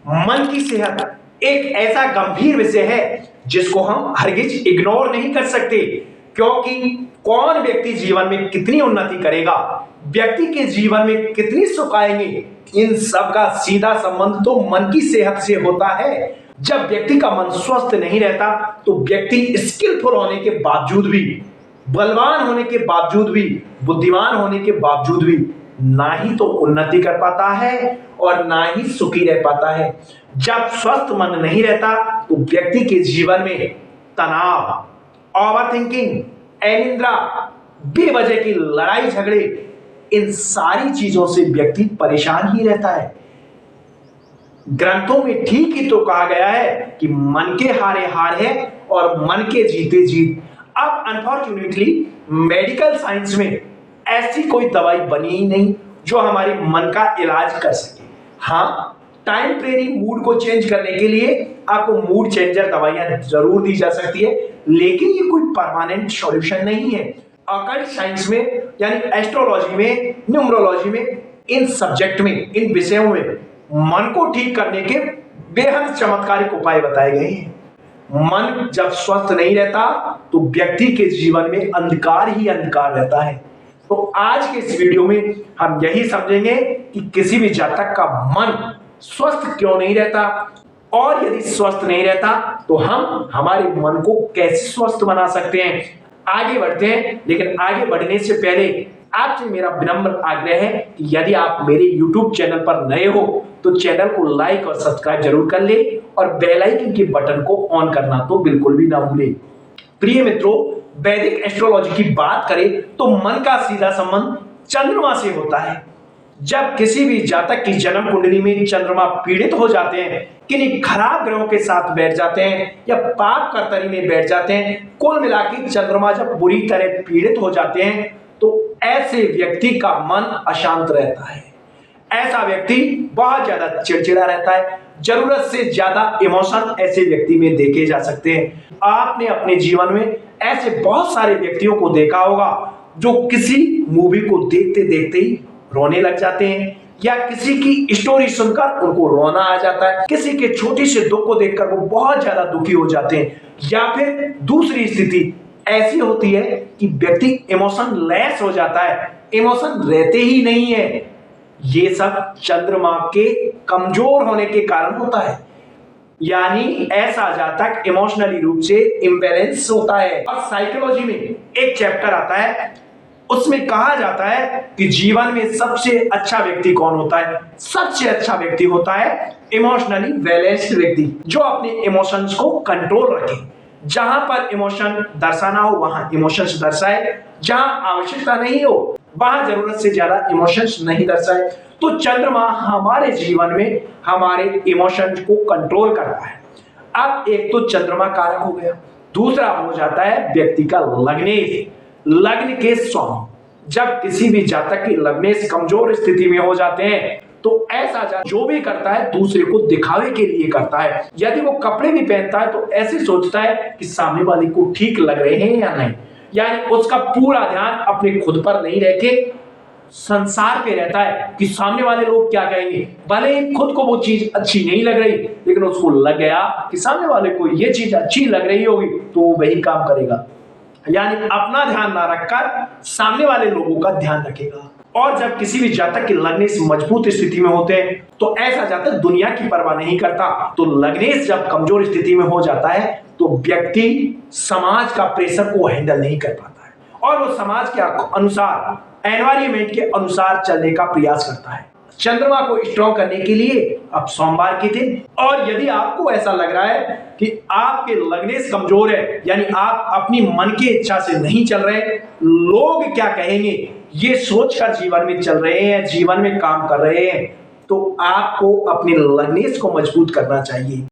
मन की सेहत एक ऐसा गंभीर विषय है जिसको हम हरगिज इग्नोर नहीं कर सकते, क्योंकि कौन व्यक्ति जीवन में कितनी उन्नति करेगा, व्यक्ति के जीवन में कितनी सुख आएंगे, इन सब का सीधा संबंध तो मन की सेहत से होता है। जब व्यक्ति का मन स्वस्थ नहीं रहता तो व्यक्ति स्किलफुल होने के बावजूद भी, बलवान होने के बावजूद भी, बुद्धिमान होने के बावजूद भी ना ही तो उन्नति कर पाता है और ना ही सुखी रह पाता है। जब स्वस्थ मन नहीं रहता तो व्यक्ति के जीवन में तनाव, ओवरथिंकिंग, अनिद्रा, बेवजह की लड़ाई झगड़े, इन सारी चीजों से व्यक्ति परेशान ही रहता है। ग्रंथों में ठीक ही तो कहा गया है कि मन के हारे हार है और मन के जीते जीत। अब अनफॉर्चुनेटली मेडिकल साइंस में ऐसी कोई दवाई बनी ही नहीं जो हमारे मन का इलाज कर सके। हाँ, टाइमरेरी मूड को चेंज करने के लिए आपको मूड चेंजर दवाइयां जरूर दी जा सकती है, लेकिन ये कोई परमानेंट सॉल्यूशन नहीं है। ऑकल्ट साइंस में यानी एस्ट्रोलॉजी में, न्यूमरोलॉजी में, इन सब्जेक्ट में, इन विषयों में मन को ठीक करने के बेहद चमत्कारिक उपाय बताए गए हैं। मन जब स्वस्थ नहीं रहता तो व्यक्ति के जीवन में अंधकार ही अंधकार रहता है। तो आज के इस वीडियो में हम यही समझेंगे कि किसी भी जातक का मन स्वस्थ क्यों नहीं रहता, और यदि स्वस्थ नहीं रहता तो हम हमारे मन को कैसे स्वस्थ बना सकते हैं। आगे बढ़ते हैं, लेकिन आगे बढ़ने से पहले आपसे मेरा विनम्र आग्रह है कि यदि आप मेरे YouTube चैनल पर नए हो तो चैनल को लाइक और सब्सक्राइब जरूर कर ले और बेल आइकन के बटन को ऑन करना तो बिल्कुल भी ना भूलें। प्रिय मित्रों, वैदिक एस्ट्रोलॉजी की बात करें तो मन का सीधा संबंध चंद्रमा से होता है। जब किसी भी जातक की जन्म कुंडली में चंद्रमा पीड़ित हो जाते हैं, किन्हीं खराब ग्रहों के साथ बैठ जाते हैं या पाप कर्तरी में बैठ जाते हैं, कुल मिलाकर चंद्रमा जब बुरी तरह पीड़ित हो जाते हैं तो ऐसे व्यक्ति का मन अशांत रहता है। ऐसा व्यक्ति बहुत ज्यादा चिड़चिड़ा रहता है। जरूरत से ज्यादा इमोशन ऐसे व्यक्ति में देखे जा सकते हैं। आपने अपने जीवन में ऐसे बहुत सारे व्यक्तियों को देखा होगा जो किसी मूवी को देखते देखते ही रोने लग जाते हैं, या किसी की स्टोरी सुनकर उनको रोना आ जाता है, किसी के छोटे से दुख को देखकर वो बहुत ज्यादा दुखी हो जाते हैं, या फिर दूसरी स्थिति ऐसी होती है कि व्यक्ति इमोशन लेस हो जाता है, इमोशन रहते ही नहीं है। ये सब चंद्रमा के कमजोर होने के कारण होता है, यानी ऐसा जातक इमोशनली रूप से इम्बैलेंस होता है। और साइकोलॉजी में एक चैप्टर आता है, उसमें कहा जाता है कि जीवन में सबसे अच्छा व्यक्ति कौन होता है। सबसे अच्छा व्यक्ति होता है इमोशनली बैलेंस्ड व्यक्ति, जो अपने इमोशंस को कंट्रोल रखे। जहां पर इमोशन दर्शाना हो वहां इमोशंस दर्शाए, जहां आवश्यकता नहीं हो वहां जरूरत से ज्यादा इमोशंस नहीं दर्शाए। तो चंद्रमा हमारे जीवन में हमारे इमोशंस को कंट्रोल करता है। अब एक तो चंद्रमा कारक हो गया, दूसरा हो जाता है व्यक्ति का लग्नेश, लग्न के स्वामी। जब किसी भी जातक की लग्नेश कमजोर स्थिति में हो जाते हैं तो ऐसा जातक जो भी करता है दूसरे को दिखावे के लिए करता है। यदि वो कपड़े भी पहनता है तो ऐसे सोचता है कि सामने वाले को ठीक लग रहे हैं या नहीं, यानी उसका पूरा ध्यान अपने खुद पर नहीं रह के संसार पे रहता है कि सामने वाले लोग क्या कहेंगे। भले ही खुद को वो चीज अच्छी नहीं लग रही, लेकिन उसको लग गया कि सामने वाले को ये चीज अच्छी लग रही होगी तो वो वही काम करेगा, यानी अपना ध्यान ना रखकर सामने वाले लोगों का ध्यान रखेगा। और जब किसी भी जातक के लग्नेश मजबूत स्थिति में होते हैं तो ऐसा जातक दुनिया की परवाह नहीं करता। तो लग्नेश जब कमजोर स्थिति में हो जाता है तो व्यक्ति समाज का प्रेशर को हैंडल नहीं कर पाता है और वो समाज के अनुसार, एनवायरमेंट के अनुसार चलने का प्रयास करता है। चंद्रमा को स्ट्रॉन्ग करने के लिए अब सोमवार के दिन, और यदि आपको ऐसा लग रहा है कि आपके लग्नेश कमजोर है, यानी आप अपनी मन की इच्छा से नहीं चल रहे, लोग क्या कहेंगे ये सोचकर जीवन में चल रहे हैं, जीवन में काम कर रहे हैं, तो आपको अपने लग्नेश को मजबूत करना चाहिए।